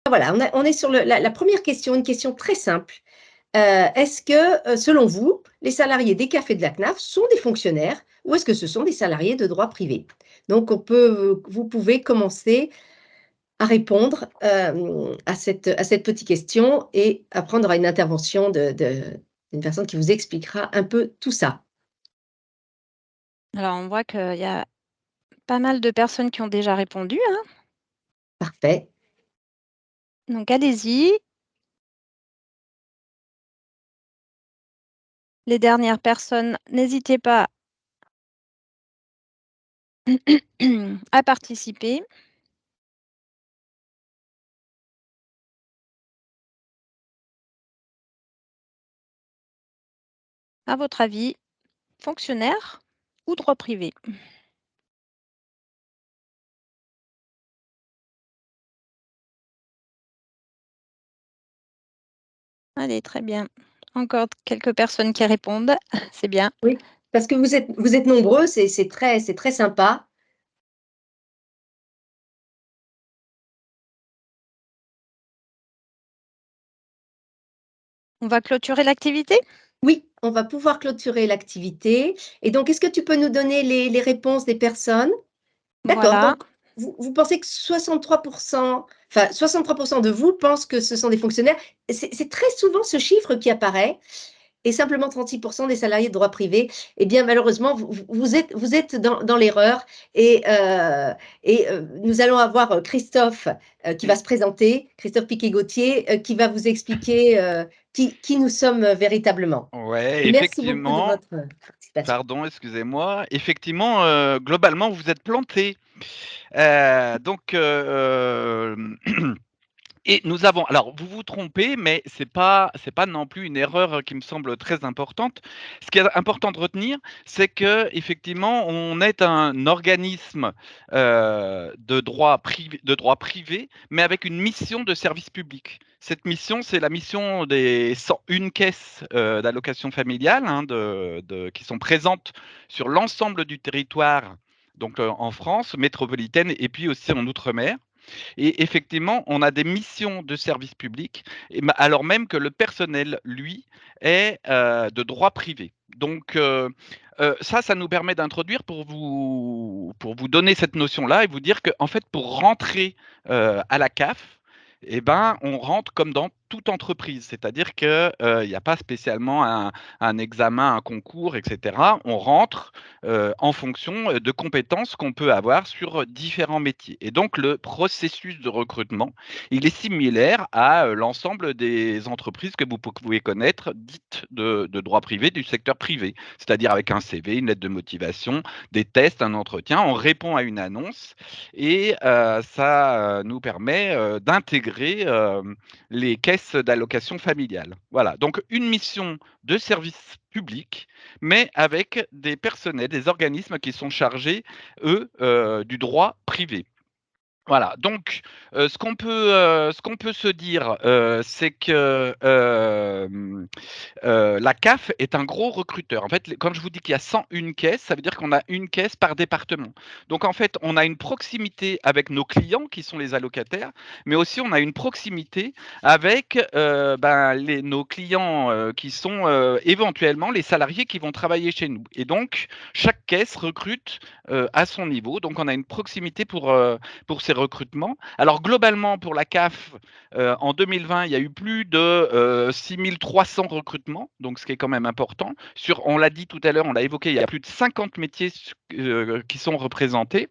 voilà, on est sur la première question, une question très simple. Est-ce que, selon vous, les salariés des cafés de la CNAF sont des fonctionnaires ou est-ce que ce sont des salariés de droit privé? Donc vous pouvez commencer à répondre, à cette petite question et après on aura une intervention d'une personne qui vous expliquera un peu tout ça. Alors, on voit qu'il y a pas mal de personnes qui ont déjà répondu, hein, Parfait. donc allez-y. Les dernières personnes, n'hésitez pas à participer. À votre avis, fonctionnaire ou droit privé? Allez, très bien. Encore quelques personnes qui répondent, c'est bien. Oui, parce que vous êtes nombreux, c'est très sympa. On va clôturer l'activité? Oui, on va pouvoir clôturer l'activité et donc est-ce que tu peux nous donner les réponses des personnes? D'accord, Voilà. donc vous pensez que 63 enfin 63 de vous pensent que ce sont des fonctionnaires. C'est très souvent ce chiffre qui apparaît et simplement 36 des salariés de droit privé. Eh bien malheureusement, vous êtes dans l'erreur et nous allons avoir, Christophe, qui va Mmh. se présenter, Christophe Piquet-Gautier, qui va vous expliquer, qui nous sommes, véritablement. Ouais, Et merci beaucoup de effectivement, votre participation. pardon, excusez-moi. Effectivement, globalement, vous êtes plantés. Donc, et nous avons alors vous vous trompez, mais c'est pas non plus une erreur qui me semble très importante. Ce qui est important de retenir, c'est qu'effectivement, on est un organisme, de droit privé, mais avec une mission de service public. Cette mission, c'est la mission des 101 caisses, d'allocations familiales, hein, qui sont présentes sur l'ensemble du territoire, donc, en France métropolitaine et puis aussi en outre-mer. Et effectivement, on a des missions de service public, alors même que le personnel, lui, est de droit privé. Donc, ça nous permet d'introduire pour vous donner cette notion-là et vous dire qu'en fait, pour rentrer à la CAF, eh ben, on rentre comme dans toute entreprise. C'est-à-dire qu'il n'y a pas spécialement un examen, un concours, etc. On rentre en fonction de compétences qu'on peut avoir sur différents métiers. Et donc, le processus de recrutement, il est similaire à l'ensemble des entreprises que vous pouvez connaître, dites de droit privé, du secteur privé, c'est-à-dire avec un CV, une lettre de motivation, des tests, un entretien. On répond à une annonce et ça nous permet d'intégrer les caisses d'allocation familiale. Voilà, donc une mission de service public mais avec des personnels, des organismes qui sont chargés, eux, du droit privé. Voilà, donc ce qu'on peut se dire, c'est que, la CAF est un gros recruteur. En fait, quand je vous dis qu'il y a 101 caisses, ça veut dire qu'on a une caisse par département. Donc en fait, on a une proximité avec nos clients qui sont les allocataires, mais aussi on a une proximité avec, nos clients, qui sont, éventuellement les salariés qui vont travailler chez nous et donc chaque caisse recrute, à son niveau. Donc on a une proximité pour ces recrutements. Alors globalement pour la CAF, en 2020, il y a eu plus de 6 300 recrutements, donc ce qui est quand même important. On l'a dit tout à l'heure, on l'a évoqué, il y a plus de 50 métiers qui sont représentés.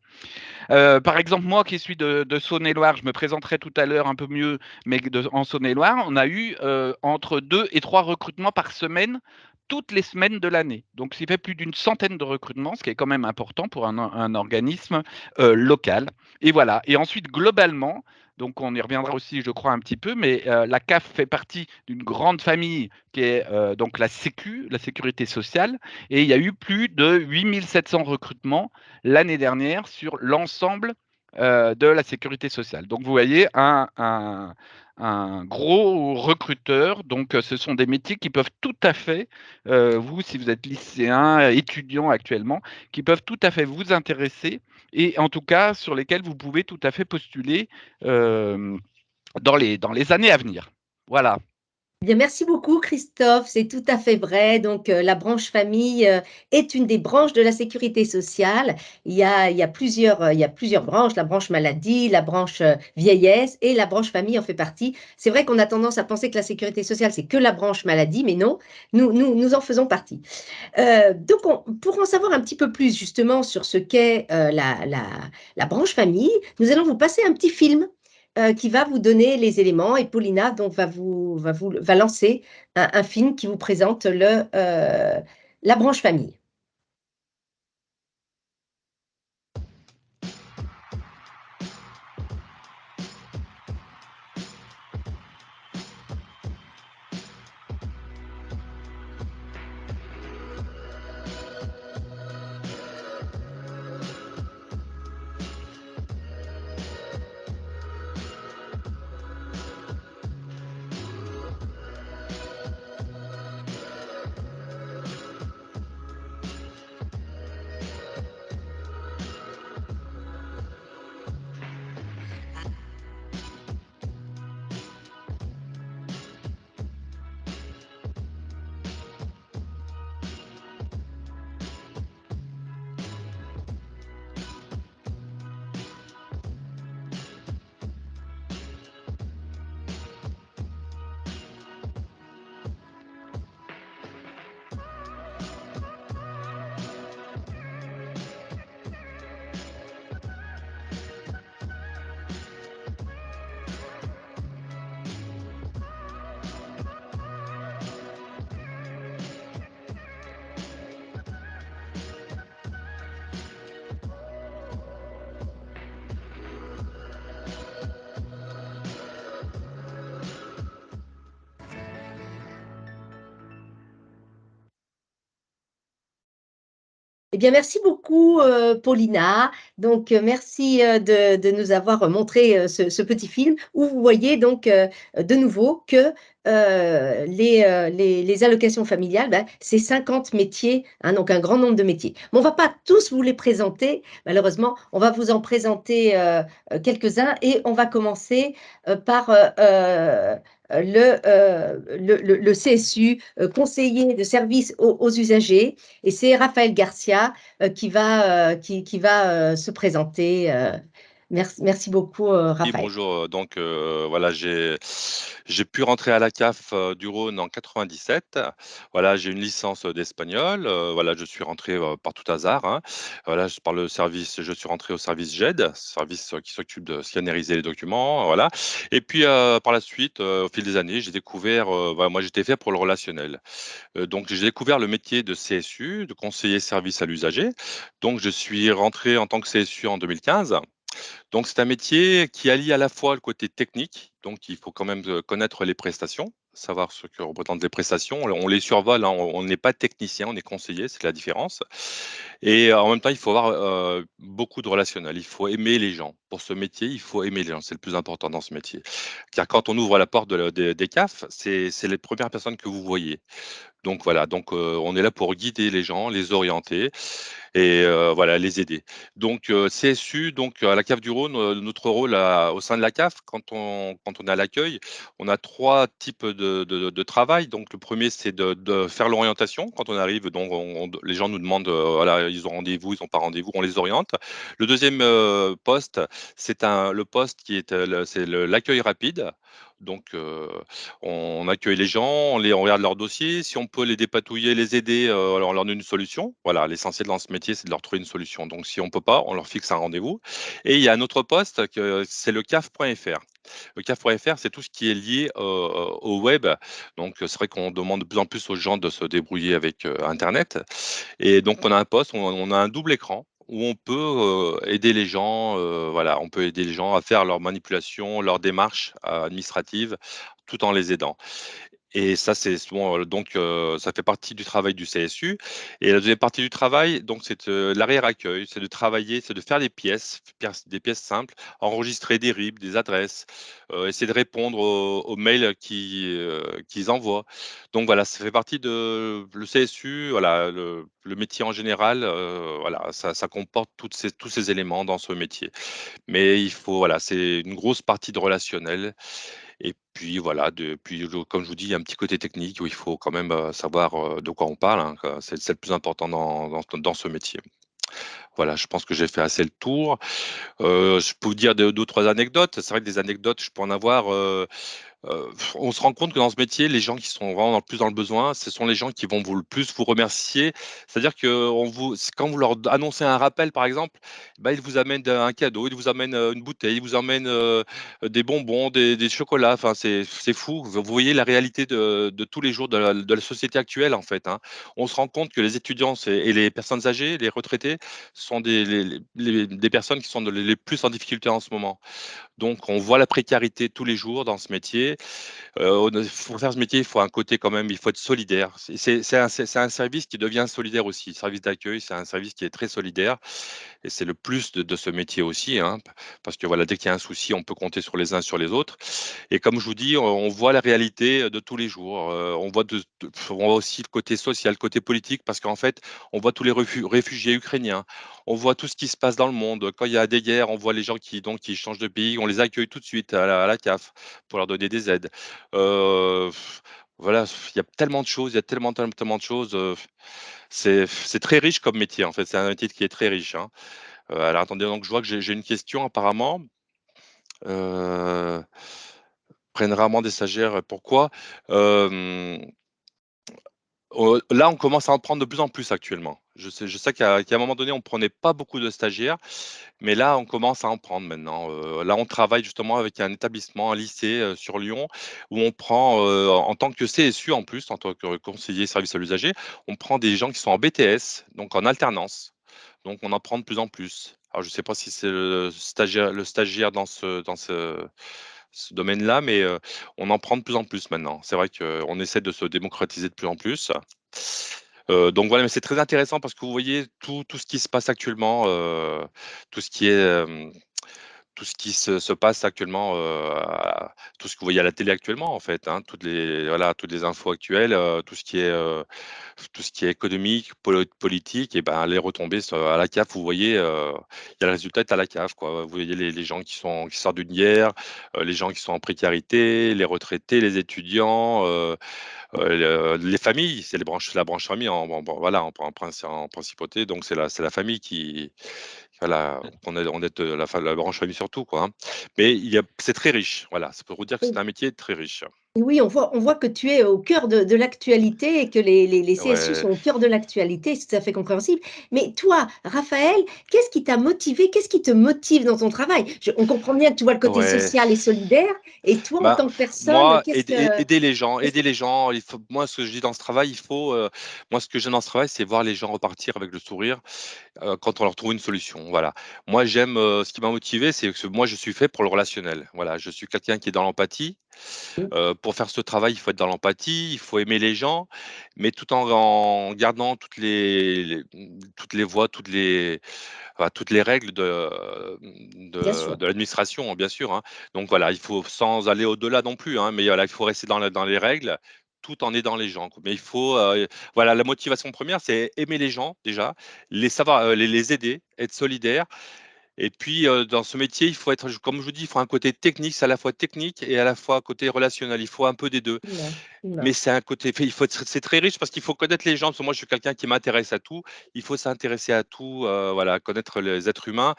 Par exemple, moi qui suis de Saône-et-Loire, je me présenterai tout à l'heure un peu mieux, mais en Saône-et-Loire, on a eu entre 2 et 3 recrutements par semaine toutes les semaines de l'année. Donc, ce qui fait plus d'une centaine de recrutements, ce qui est quand même important pour un organisme local. Et voilà. Et ensuite, globalement, donc on y reviendra aussi, je crois, un petit peu, mais la CAF fait partie d'une grande famille qui est donc la Sécu, la sécurité sociale, et il y a eu plus de 8 700 recrutements l'année dernière sur l'ensemble de la sécurité sociale. Donc vous voyez un gros recruteur, donc ce sont des métiers qui peuvent tout à fait, vous si vous êtes lycéen, étudiant actuellement, qui peuvent tout à fait vous intéresser et en tout cas sur lesquels vous pouvez tout à fait postuler, hem dans les années à venir. Voilà. Eh bien, merci beaucoup Christophe, c'est tout à fait vrai. Donc, la branche famille, est une des branches de la sécurité sociale. Il y a plusieurs branches, la branche maladie, la branche, vieillesse et la branche famille en fait partie. C'est vrai qu'on a tendance à penser que la sécurité sociale, c'est que la branche maladie, mais non, nous en faisons partie. Donc on pour en savoir un petit peu plus justement sur ce qu'est, la branche famille, nous allons vous passer un petit film, qui va vous donner les éléments et Paulina donc va lancer un film qui vous présente la branche famille. Eh bien, merci beaucoup, Paulina. Donc, merci, de nous avoir montré, ce petit film où vous voyez donc, de nouveau que, les allocations familiales, bah, c'est 50 métiers, hein, donc un grand nombre de métiers. Mais on va pas tous vous les présenter, malheureusement. On va vous en présenter, quelques-uns et on va commencer, par, le CSU, conseiller de service aux usagers et c'est Raphaël Garcia qui va se présenter. Merci beaucoup, Oui, Raphaël. bonjour, voilà, j'ai pu rentrer à la CAF, du Rhône en 97. Voilà, j'ai une licence, d'espagnol, voilà, je suis rentré, par tout hasard, hein. Voilà, je suis rentré au service GED, service, qui s'occupe de scanneriser les documents, voilà et puis, par la suite, au fil des années, j'ai découvert, voilà, moi j'étais fait pour le relationnel. Donc j'ai découvert le métier de CSU, de conseiller service à l'usager. Donc je suis rentré en tant que CSU en 2015. Donc c'est un métier qui allie à la fois le côté technique, donc il faut quand même, connaître les prestations, savoir ce que représentent les prestations. On les survole, hein, on n'est pas technicien, on est conseiller, c'est la différence et en même temps, il faut avoir, beaucoup de relationnel. Il faut aimer les gens. Pour ce métier, il faut aimer les gens, c'est le plus important dans ce métier. Car quand on ouvre la porte des CAF, c'est les premières personnes que vous voyez. Donc voilà, on est là pour guider les gens, les orienter et voilà, les aider. CSU, à la CAF du Rhône, notre rôle au sein de la CAF, quand on est à l'accueil, on a 3 types de travail. Donc le premier, c'est de faire l'orientation. Quand on arrive, donc les gens nous demandent, voilà, ils ont rendez-vous, ils ont pas rendez-vous, on les oriente. Le deuxième poste, le poste qui est, l'accueil rapide. Donc on accueille les gens, on regarde leur dossier. Si on peut les dépatouiller, les aider, alors on leur donne une solution. Voilà, l'essentiel dans ce métier, c'est de leur trouver une solution. Donc si on peut pas, on leur fixe un rendez-vous et il y a un autre poste c'est le CAF.fr. Le CAF.fr, c'est tout ce qui est lié, au web. Donc c'est vrai qu'on demande de plus en plus aux gens de se débrouiller avec, internet et donc on a un poste, on a un double écran où on peut, aider les gens, voilà, on peut aider les gens à faire leurs manipulations, leurs démarches, administratives, tout en les aidant. Et ça, c'est souvent, donc ça fait partie du travail du CSU. Et la deuxième partie du travail, donc c'est, l'arrière-accueil, c'est de travailler, c'est de faire des pièces simples, enregistrer des RIB, des adresses, essayer de répondre aux mails qu'ils envoient. Donc voilà, ça fait partie de le CSU, voilà, le métier en général, voilà, ça comporte tous ces éléments dans ce métier. Mais il faut voilà, c'est une grosse partie de relationnel et puis voilà, comme je vous dis, il y a un petit côté technique où il faut quand même, savoir, de quoi on parle, hein, quoi. C'est le plus important dans ce métier. Voilà, je pense que j'ai fait assez le tour. Je peux vous dire 2 ou 3 anecdotes. C'est vrai que des anecdotes, je peux en avoir, on se rend compte que dans ce métier, les gens qui sont vraiment plus dans le besoin, ce sont les gens qui vont le plus vous remercier. C'est-à-dire que quand vous leur annoncez un rappel, par exemple, bah, ils vous amènent un cadeau, ils vous amènent une bouteille, ils vous amènent des bonbons, des chocolats. Enfin, c'est fou. Vous voyez la réalité de tous les jours de la société actuelle, en fait, hein. On se rend compte que les étudiants et les personnes âgées, les retraités, sont des personnes qui sont les plus en difficulté en ce moment. Donc, on voit la précarité tous les jours dans ce métier. Pour faire ce métier, il faut un côté quand même, il faut être solidaire. C'est un service qui devient solidaire aussi. Le service d'accueil, c'est un service qui est très solidaire et c'est le plus de ce métier aussi, hein, parce que voilà, dès qu'il y a un souci, on peut compter sur les uns sur les autres. Et comme je vous dis, on voit la réalité de tous les jours. On voit aussi le côté social, le côté politique, parce qu'en fait, on voit tous les réfugiés ukrainiens. On voit tout ce qui se passe dans le monde. Quand il y a des guerres, on voit les gens qui changent de pays. On les accueille tout de suite à la CAF pour leur donner des aides. Euh, voilà, il y a tellement de choses, il y a tellement de choses. C'est très riche comme métier, en fait. C'est un métier qui est très riche, hein. Alors attendez, donc je vois que j'ai une question apparemment. Euh, Prennent rarement des stagiaires, pourquoi? Hem, Là, on commence à en prendre de plus en plus actuellement. Je sais qu'à un moment donné, on prenait pas beaucoup de stagiaires, mais là, on commence à en prendre maintenant. Là, on travaille justement avec un établissement, un lycée, sur Lyon, où on prend, en tant que CSU en plus, en tant que conseiller service à l'usager, on prend des gens qui sont en BTS, donc en alternance. Donc on en prend de plus en plus. Alors je ne sais pas si c'est le stagiaire dans ce domaine-là, mais on en prend de plus en plus maintenant. C'est vrai qu'on essaie de se démocratiser de plus en plus. Donc voilà, mais c'est très intéressant parce que vous voyez tout ce qui se passe actuellement, tout ce qui est, tout ce qui se passe actuellement, tout ce que vous voyez à la télé actuellement en fait, hein, toutes les infos actuelles, tout ce qui est économique, politique et ben, les retombées à la CAF, vous voyez, il y a le résultat est à la CAF, quoi. Vous voyez les gens qui sortent d'une guerre, les gens qui sont en précarité, les retraités, les étudiants, les familles, c'est la branche famille bon, voilà, en principauté, donc c'est la famille qui voilà, on est de la branche famille surtout, quoi, hein. Mais c'est très riche, voilà, c'est pour vous dire que c'est un métier très riche. Oui, on voit que tu es au cœur de l'actualité et que les CSU Ouais, sont au cœur de l'actualité, c'est tout à fait compréhensible. Mais toi, Raphaël, qu'est-ce qui t'a motivé? Qu'est-ce qui te motive dans ton travail? On comprend bien que tu vois le côté ouais. social et solidaire et toi, en Bah, tant que personne, moi, qu'est-ce que qu'est-ce aider les gens, moi, ce que je dis dans ce travail, moi, ce que j'aime dans ce travail, c'est voir les gens repartir avec le sourire, quand on leur trouve une solution, voilà. Moi, j'aime, ce qui m'a motivé, c'est que moi, je suis fait pour le relationnel. Voilà, je suis quelqu'un qui est dans l'empathie. Pour faire ce travail, il faut être dans l'empathie, il faut aimer les gens, mais tout en gardant toutes les voies, toutes les règles bien de sûr. de l'administration, hein, bien sûr, hein. Donc voilà, il faut sans aller au-delà non plus, hein, mais voilà, il faut rester dans les règles, tout en aidant les gens, quoi. Mais il faut, voilà, la motivation première, c'est aimer les gens déjà, les aider, être solidaire et puis, dans ce métier, il faut être comme je vous dis, il faut un côté technique, c'est à la fois technique et à la fois côté relationnel. Il faut un peu des 2. Mouais, Mais mouais. c'est un côté il faut être c'est très riche parce qu'il faut connaître les gens, parce que moi, je suis quelqu'un qui m'intéresse à tout. Il faut s'intéresser à tout, voilà, connaître les êtres humains.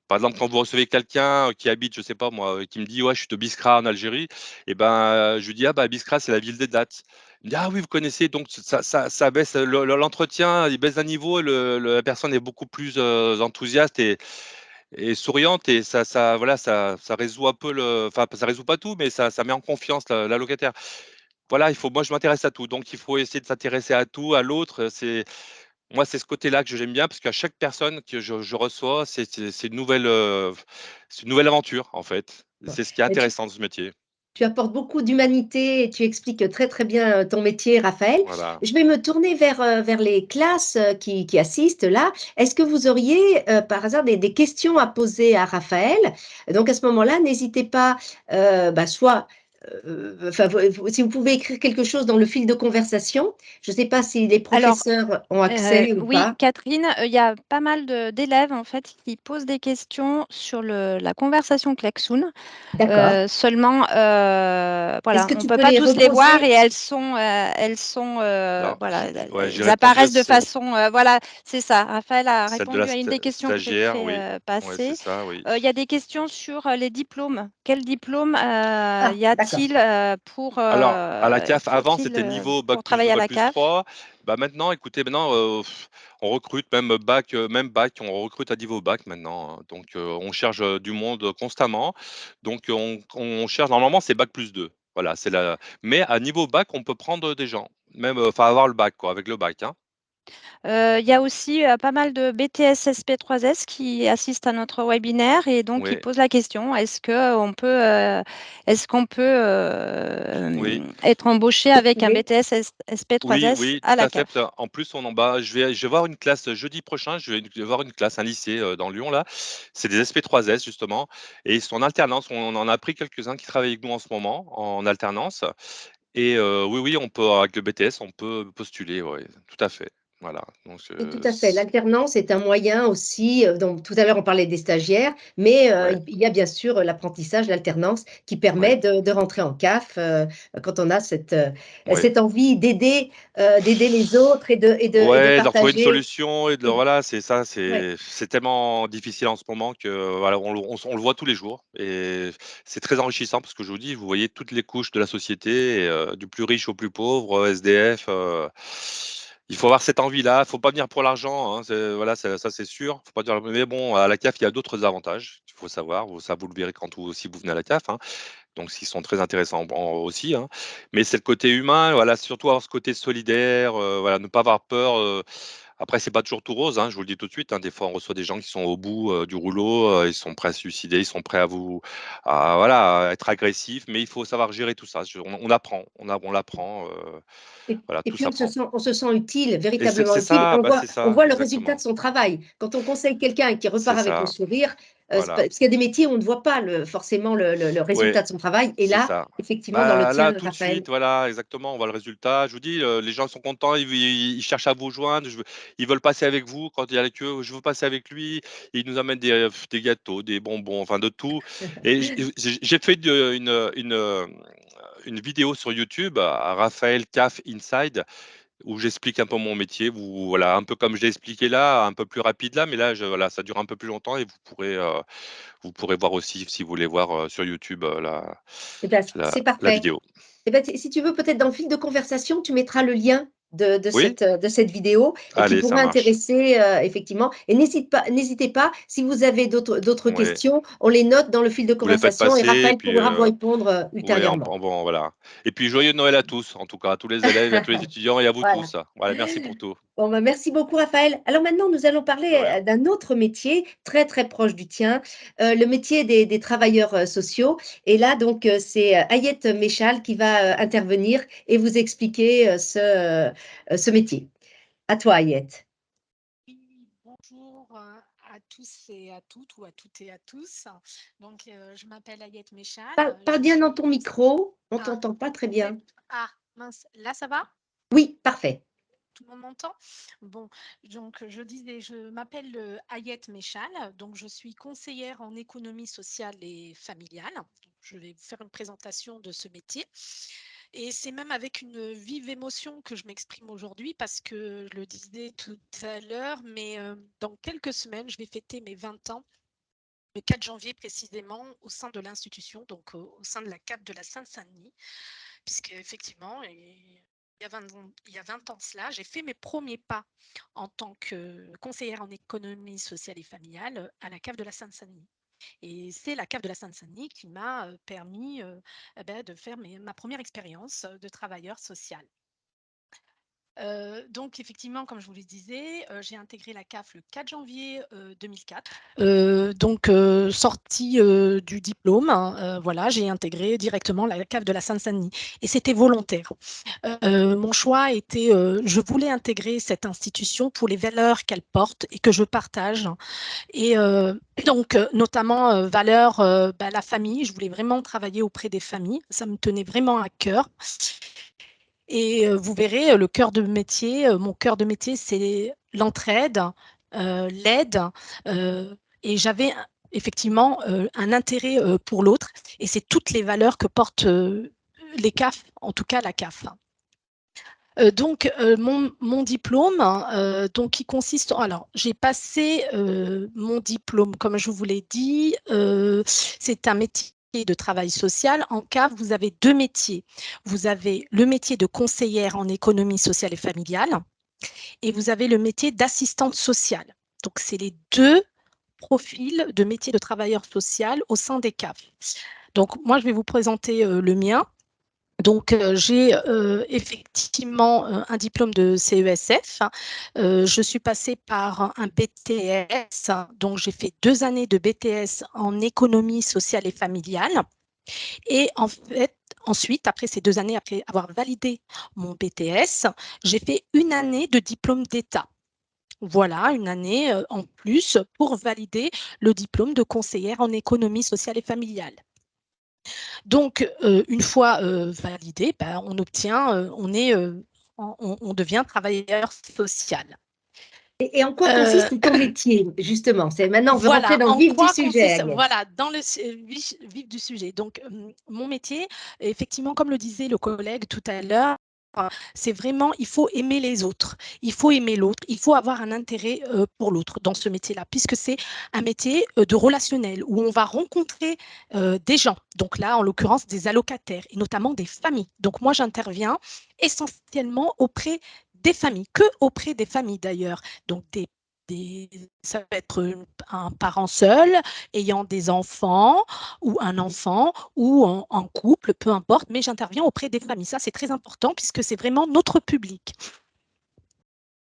Par exemple, quand vous recevez quelqu'un qui habite, je sais pas moi, qui me dit: «Ouais, je suis de Biskra en Algérie» et ben, je lui dis: «Ah bah, Biskra, c'est la ville des dattes». Il me dit: «Ah oui, vous connaissez?» Donc ça baisse l'entretien, il baisse d'un niveau, la personne est beaucoup plus, enthousiaste et souriante et voilà, ça résout un peu enfin, ça résout pas tout, mais ça met en confiance la locataire. Voilà, moi, je m'intéresse à tout, donc il faut essayer de s'intéresser à tout, à l'autre, c'est ce côté-là que j'aime bien parce qu'à chaque personne que je reçois, c'est une nouvelle aventure, en fait. C'est ce qui est Et tu intéressant dans ce métier. Tu apportes beaucoup d'humanité et tu expliques très, très bien, ton métier, Raphaël. Voilà. Je vais me tourner vers les classes, qui assistent là. Est-ce que vous auriez, par hasard des questions à poser à Raphaël? Donc à ce moment-là, n'hésitez pas, soit, enfin, si vous pouvez écrire quelque chose dans le fil de conversation. Je ne sais pas si les Alors, professeurs ont accès ou oui, pas? Catherine, il y a pas mal d'élèves en fait qui posent des questions sur la conversation Klaxoon. D'accord. Seulement, Est-ce voilà, que on tu peut peux pas les tous les voir reposer? et elles sont, Alors, voilà, ouais, j'ai elles répondu à apparaissent de façon, voilà, c'est ça. Raphaël a celle de la répondu à une des questions que j'ai stagiaire, oui. fait, Ouais, c'est passer. ça, oui. Il y a des questions sur, les diplômes. Quel diplôme, Ah, y d'accord. a-t-il, pour, Alors, à la CAF, avant, faut-il, c'était niveau bac pour plus 2, travailler à bac la plus CAF? 3. Bah, maintenant, écoutez, maintenant, on recrute même bac, on recrute à niveau bac maintenant, hein. Donc, on cherche, du monde constamment. Donc, on cherche normalement, c'est bac plus 2. Voilà, c'est la mais à niveau bac, on peut prendre des gens, même, enfin avoir le bac quoi, avec le bac, hein. Il y a aussi, pas mal de BTS SP3S qui assistent à notre webinaire et donc ils Oui, posent la question: est-ce qu'on peut, oui. être embauché avec un Postulez. BTS Oui, SP3S oui, à tout la à fait. CAF? En plus, je vais voir une classe jeudi prochain. Je vais voir une classe, un lycée dans Lyon là. C'est des SP3S justement, et ils sont en alternance. On en a pris quelques-uns qui travaillent avec nous en ce moment en alternance. Et oui, oui, on peut avec le BTS, on peut postuler. Oui, tout à fait. Voilà. Donc, Et tout à fait. L'alternance est un moyen aussi, donc tout à l'heure on parlait des stagiaires, mais ouais, il y a bien sûr, l'apprentissage, l'alternance qui ouais, permet de rentrer en CAF, quand on a ouais. cette envie d'aider les autres et de Ouais, de leur trouver une partager. solution et de Et voilà, c'est ça, ouais, c'est tellement difficile en ce moment que voilà, on le voit tous les jours, et c'est très enrichissant parce que je vous dis, vous voyez toutes les couches de la société, et du plus riche au plus pauvre, SDF, il faut avoir cette envie-là, faut pas venir pour l'argent, hein, voilà, ça c'est sûr, faut pas dire, mais bon, à la CAF, il y a d'autres avantages, il faut savoir, vous le verrez quand vous si vous venez à la CAF, hein. Donc s'ils sont très intéressants aussi, hein. Mais c'est le côté humain, voilà, surtout avoir ce côté solidaire, voilà, ne pas avoir peur, après c'est pas toujours tout rose, hein, je vous le dis tout de suite, hein. Des fois on reçoit des gens qui sont au bout, du rouleau, ils sont prêts à se suicider, ils sont prêts à voilà, à être agressifs, mais il faut savoir gérer tout ça. On apprend, on l'apprend, voilà, et tout puis s'apprend. on se sent utile, Et c'est véritablement c'est utile. ça, On bah, voit c'est on ça, voit le résultat de exactement. son travail. Quand on conseille quelqu'un qui C'est repart avec le ça, sourire, c'est voilà. parce qu'il y a des métiers où on ne voit pas forcément le Ouais. résultat de son travail et C'est là, ça. effectivement dans le Bah, tien, là, tout de Raphaël. suite, voilà, exactement, on voit le résultat. Je vous dis, les gens sont contents, ils cherchent à vous joindre, ils veulent passer avec vous quand il y a la queue. Je veux passer avec lui. Ils nous amènent des gâteaux, des bonbons, enfin de tout. Et j'ai fait une vidéo sur YouTube à Raphaël CAF Inside, où j'explique un peu mon métier. Voilà, un peu comme je l'ai expliqué là, un peu plus rapide là, mais là, voilà, ça dure un peu plus longtemps, et vous pourrez voir aussi si vous voulez voir sur YouTube Eh ben, la c'est la parfait. vidéo. Eh ben, si tu veux, peut-être dans le fil de conversation, tu mettras le lien Oui? de cette vidéo et qui Allez, ça pourrait marche. intéresser, effectivement. Et n'hésitez pas, si vous avez d'autres Ouais, questions, on les note dans le fil de vous les faites conversation et passer, et Raphaël puis, pourra vous répondre, ouais, ultérieurement. bon, voilà. Et puis joyeux Noël à tous, en tout cas, à tous les élèves, à tous les étudiants et à vous Voilà. tous. Voilà, merci pour tout. Bon, bah, merci beaucoup Raphaël. Alors maintenant, nous allons De parler, rien. d'un autre métier très, très proche du tien, le métier des travailleurs, sociaux. Et là donc, c'est, Hayet Méchal qui va, intervenir et vous expliquer, ce métier. À toi Hayet. Oui, bonjour à tous et à toutes, ou à toutes et à tous. Donc, je m'appelle Ayette Parle Méchal. parle Je bien dans suis ton micro, on Ah, t'entend pas très peut-être. bien. Ah, mince, là ça va? Oui, parfait. Tout le monde m'entend? Bon, donc je disais, je m'appelle Ayette Méchal, donc je suis conseillère en économie sociale et familiale. Donc, je vais vous faire une présentation de ce métier. Et c'est même avec une vive émotion que je m'exprime aujourd'hui parce que je le disais tout à l'heure, mais dans quelques semaines, je vais fêter mes 20 ans, le 4 janvier précisément, au sein de l'institution, donc au sein de la CAF de la Seine-Saint-Denis, puisque effectivement, il y a 20 ans cela, j'ai fait mes premiers pas en tant que conseillère en économie sociale et familiale à la CAF de la Seine-Saint-Denis. Et c'est la CAF de la Seine-Saint-Denis qui m'a permis de faire ma première expérience de travailleur social. Donc effectivement, comme je vous le disais, j'ai intégré la CAF le 4 janvier 2004. Sortie du diplôme, hein, voilà, j'ai intégré directement la CAF de la Seine-Saint-Denis et c'était volontaire. Mon choix était, je voulais intégrer cette institution pour les valeurs qu'elle porte et que je partage. Et donc, notamment, valeurs, la famille. Je voulais vraiment travailler auprès des familles. Ça me tenait vraiment à cœur. Et vous verrez, le cœur de métier, mon cœur de métier, c'est l'entraide, l'aide, et j'avais effectivement un intérêt pour l'autre. Et c'est toutes les valeurs que portent les CAF, en tout cas la CAF. Donc, mon diplôme, donc, qui consiste alors, j'ai passé mon diplôme, comme je vous l'ai dit, c'est un métier de travail social. En CAF, vous avez deux métiers. Vous avez le métier de conseillère en économie sociale et familiale et vous avez le métier d'assistante sociale. Donc, c'est les deux profils de métier de travailleur social au sein des CAF. Donc, moi, je vais vous présenter le mien. Donc, j'ai effectivement un diplôme de CESF. Je suis passée par un BTS, donc j'ai fait 2 années de BTS en économie sociale et familiale. Et en fait, ensuite, après ces 2 années, après avoir validé mon BTS, j'ai fait 1 année de diplôme d'État. Voilà, 1 année en plus pour valider le diplôme de conseillère en économie sociale et familiale. Donc, une fois validé, on obtient, on devient travailleur social. Et en quoi consiste ton métier, justement? Maintenant, on veut rentrer Voilà, dans le en vif du quoi sujet, consiste, Agnès. voilà, dans le vif du sujet. Donc, mon métier, effectivement, comme le disait le collègue tout à l'heure, c'est vraiment, il faut aimer les autres, il faut aimer l'autre, il faut avoir un intérêt pour l'autre dans ce métier-là, puisque c'est un métier de relationnel où on va rencontrer des gens. Donc là, en l'occurrence, des allocataires et notamment des familles. Donc moi, j'interviens essentiellement auprès des familles, que auprès des familles d'ailleurs. Donc ça peut être un parent seul ayant des enfants ou un enfant ou en couple, peu importe, mais j'interviens auprès des familles. Ça, c'est très important puisque c'est vraiment notre public.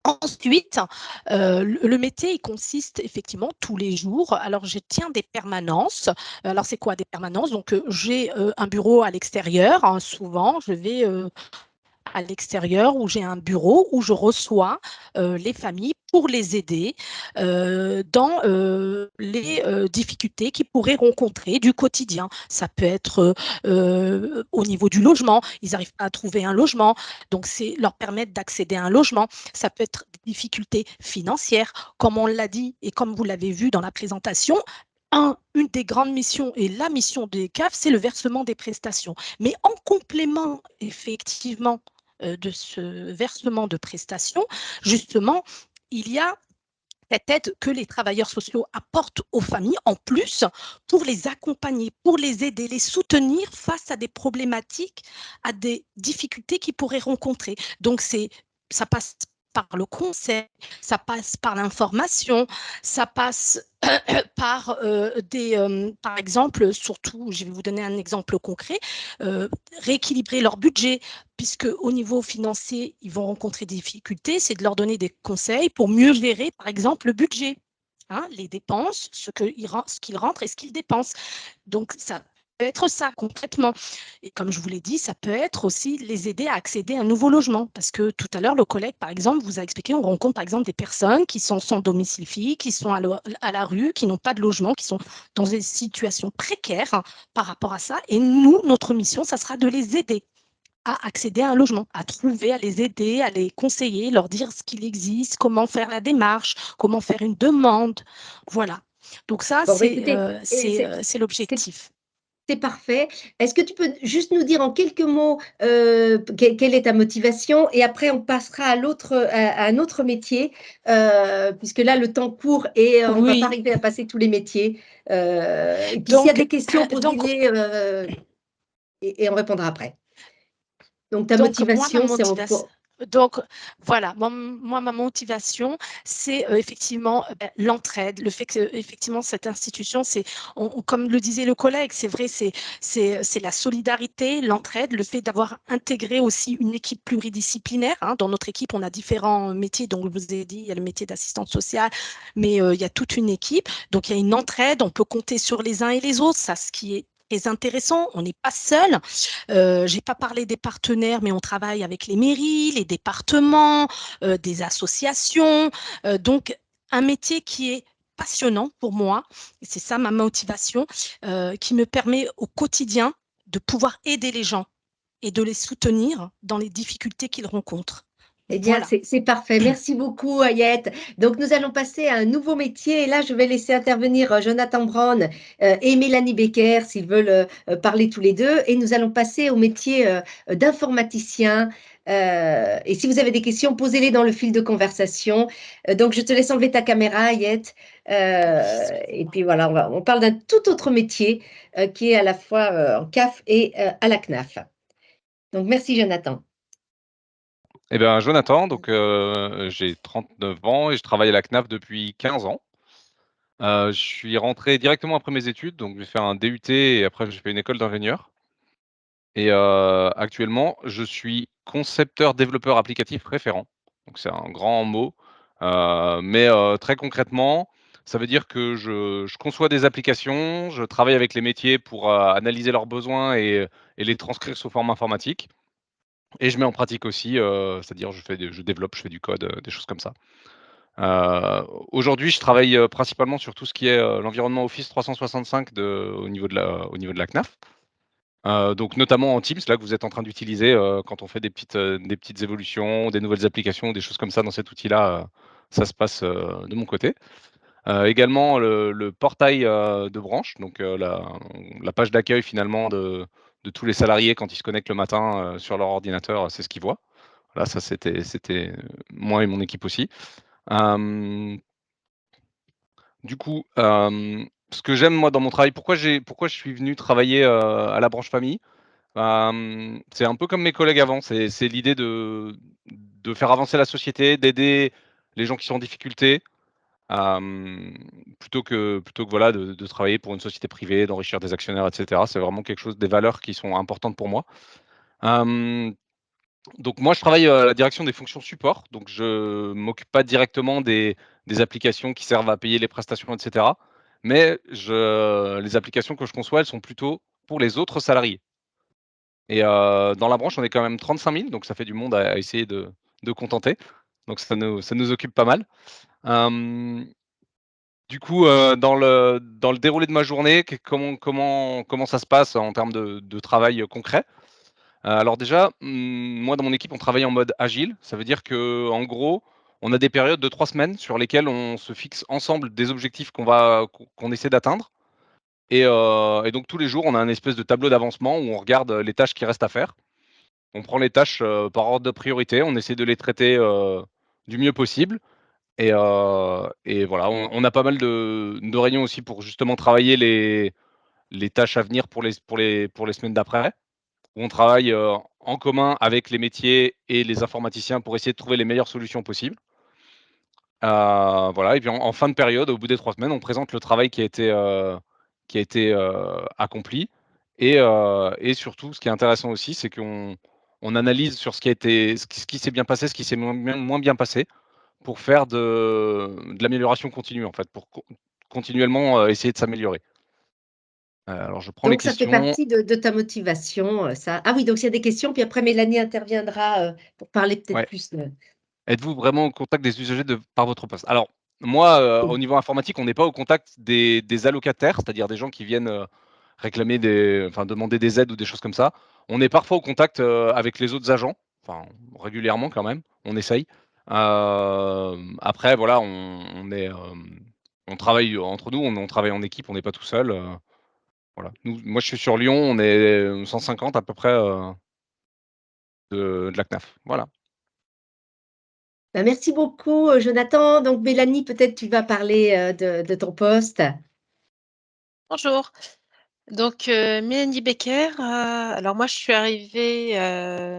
Ensuite, le métier, il consiste effectivement tous les jours. Alors, je tiens des permanences. Alors, c'est quoi des permanences? Donc, j'ai un bureau à l'extérieur. Hein, souvent, je vais à l'extérieur où j'ai un bureau où je reçois les familles pour les aider dans les difficultés qu'ils pourraient rencontrer du quotidien. Ça peut être au niveau du logement, ils n'arrivent pas à trouver un logement, donc c'est leur permettre d'accéder à un logement. Ça peut être des difficultés financières, comme on l'a dit et comme vous l'avez vu dans la présentation. Une des grandes missions et la mission des CAF, c'est le versement des prestations. Mais en complément, effectivement, de ce versement de prestations, justement, il y a cette aide que les travailleurs sociaux apportent aux familles en plus pour les accompagner, pour les aider, les soutenir face à des problématiques, à des difficultés qu'ils pourraient rencontrer. Donc, ça passe par le conseil, ça passe par l'information, ça passe par par exemple, surtout, je vais vous donner un exemple concret, rééquilibrer leur budget, puisque au niveau financier, ils vont rencontrer des difficultés, c'est de leur donner des conseils pour mieux gérer, par exemple, le budget, hein, les dépenses, ce qu'ils rentrent et ce qu'ils dépensent. Donc, ça peut être ça concrètement. Et comme je vous l'ai dit, ça peut être aussi les aider à accéder à un nouveau logement. Parce que tout à l'heure, le collègue, par exemple, vous a expliqué, on rencontre par exemple des personnes qui sont sans domicile fixe, qui sont à la rue, qui n'ont pas de logement, qui sont dans des situations précaires hein, par rapport à ça. Et nous, notre mission, ça sera de les aider à accéder à un logement, à trouver, à les aider, à les conseiller, leur dire ce qu'il existe, comment faire la démarche, comment faire une demande. Voilà. Donc ça, Bon, écoutez, c'est l'objectif. c'est parfait. Est-ce que tu peux juste nous dire en quelques mots quelle est ta motivation et après on passera à un autre métier, puisque là le temps court et on ne va pas Oui. arriver à passer tous les métiers. Et puis s'il y a Donc, des questions, posez-les et on répondra après. Donc ta moi, motivation, c'est en motivation. quoi? Donc, voilà, moi, ma motivation, c'est effectivement l'entraide, le fait que effectivement cette institution, c'est, comme le disait le collègue, c'est vrai, c'est la solidarité, l'entraide, le fait d'avoir intégré aussi une équipe pluridisciplinaire. Hein. Dans notre équipe, on a différents métiers, donc je vous ai dit, il y a le métier d'assistante sociale, mais il y a toute une équipe. Donc, il y a une entraide, on peut compter sur les uns et les autres, ça, ce qui est très intéressant, on n'est pas seul. J'ai pas parlé des partenaires, mais on travaille avec les mairies, les départements, des associations. Donc, un métier qui est passionnant pour moi, et c'est ça ma motivation, qui me permet au quotidien de pouvoir aider les gens et de les soutenir dans les difficultés qu'ils rencontrent. Eh bien, Voilà. c'est parfait. Merci beaucoup, Ayette. Donc, nous allons passer à un nouveau métier. Et là, je vais laisser intervenir Jonathan Brown et Mélanie Becker, s'ils veulent parler tous les deux. Et nous allons passer au métier d'informaticien. Et si vous avez des questions, posez-les dans le fil de conversation. Donc, je te laisse enlever ta caméra, Ayette. Et puis voilà, on parle d'un tout autre métier qui est à la fois en CAF et à la CNAF. Donc, merci, Jonathan. Eh bien, Jonathan, donc j'ai 39 ans et je travaille à la CNAF depuis 15 ans. Je suis rentré directement après mes études, donc j'ai fait un DUT et après j'ai fait une école d'ingénieur. Et actuellement, je suis concepteur développeur applicatif référent. Donc c'est un grand mot, mais très concrètement, ça veut dire que je conçois des applications, je travaille avec les métiers pour analyser leurs besoins et les transcrire sous forme informatique. Et je mets en pratique aussi, c'est-à-dire je développe, je fais du code, des choses comme ça. Aujourd'hui, je travaille, principalement sur tout ce qui est, l'environnement Office 365 au niveau de la CNAF. Donc notamment en Teams, là, que vous êtes en train d'utiliser, quand on fait des petites évolutions, des nouvelles applications, des choses comme ça dans cet outil-là, ça se passe, de mon côté. Également le portail, de branche, donc la page d'accueil finalement de tous les salariés quand ils se connectent le matin, sur leur ordinateur, c'est ce qu'ils voient. Là, ça c'était moi et mon équipe aussi. Hem, du coup, ce que j'aime moi dans mon travail, pourquoi je suis venu travailler, à la branche famille? C'est un peu comme mes collègues avant, c'est l'idée de faire avancer la société, d'aider les gens qui sont en difficulté, hem, plutôt que voilà de travailler pour une société privée, d'enrichir des actionnaires et cetera. C'est vraiment quelque chose des valeurs qui sont importantes pour moi. Hem, donc moi je travaille, à la direction des fonctions support, donc je m'occupe pas directement des applications qui servent à payer les prestations et cetera. Mais les applications que je conçois, elles sont plutôt pour les autres salariés. Et dans la branche, on est quand même 35 000, donc ça fait du monde à essayer de contenter. Donc ça nous occupe pas mal. Hem, du coup, dans le déroulé de ma journée, comment ça se passe en termes de travail, concret? Alors déjà, moi dans mon équipe, on travaille en mode agile. Ça veut dire qu'en gros, on a des périodes de 3 semaines sur lesquelles on se fixe ensemble des objectifs qu'on essaie d'atteindre et donc tous les jours, on a un espèce de tableau d'avancement où on regarde, les tâches qui restent à faire. On prend les tâches, par ordre de priorité, on essaie de les traiter, du mieux possible et voilà, on a pas mal de réunions aussi pour justement travailler les tâches à venir pour les semaines d'après, où on travaille, en commun avec les métiers et les informaticiens pour essayer de trouver les meilleures solutions possibles. Voilà et puis en fin de période, au bout des 3 semaines, on présente le travail qui a été accompli et surtout, ce qui est intéressant aussi, c'est qu'on analyse sur ce qui s'est bien passé, ce qui s'est moins bien passé, pour faire de l'amélioration continue, en fait, pour continuellement, essayer de s'améliorer. Alors je prends les Donc, ça fait questions. partie de ta motivation, ça. Ah oui, donc s'il y a des questions, puis après Mélanie interviendra pour parler peut-être Ouais. plus de. Êtes-vous vraiment au contact des usagers par votre poste? Alors moi, au niveau informatique, on n'est pas au contact des allocataires, c'est-à-dire des gens qui viennent, réclamer demander des aides ou des choses comme ça. On est parfois au contact, avec les autres agents, enfin régulièrement quand même, on essaye. Après voilà, on travaille entre nous, on travaille en équipe, on n'est pas tout seul, voilà. Moi je suis sur Lyon, on est 150 à peu près, de la CNAF, voilà. Bah, merci beaucoup, Jonathan. Donc Mélanie, peut-être tu vas parler de ton poste. Bonjour. Donc, Mélanie Becker, alors moi je suis arrivée,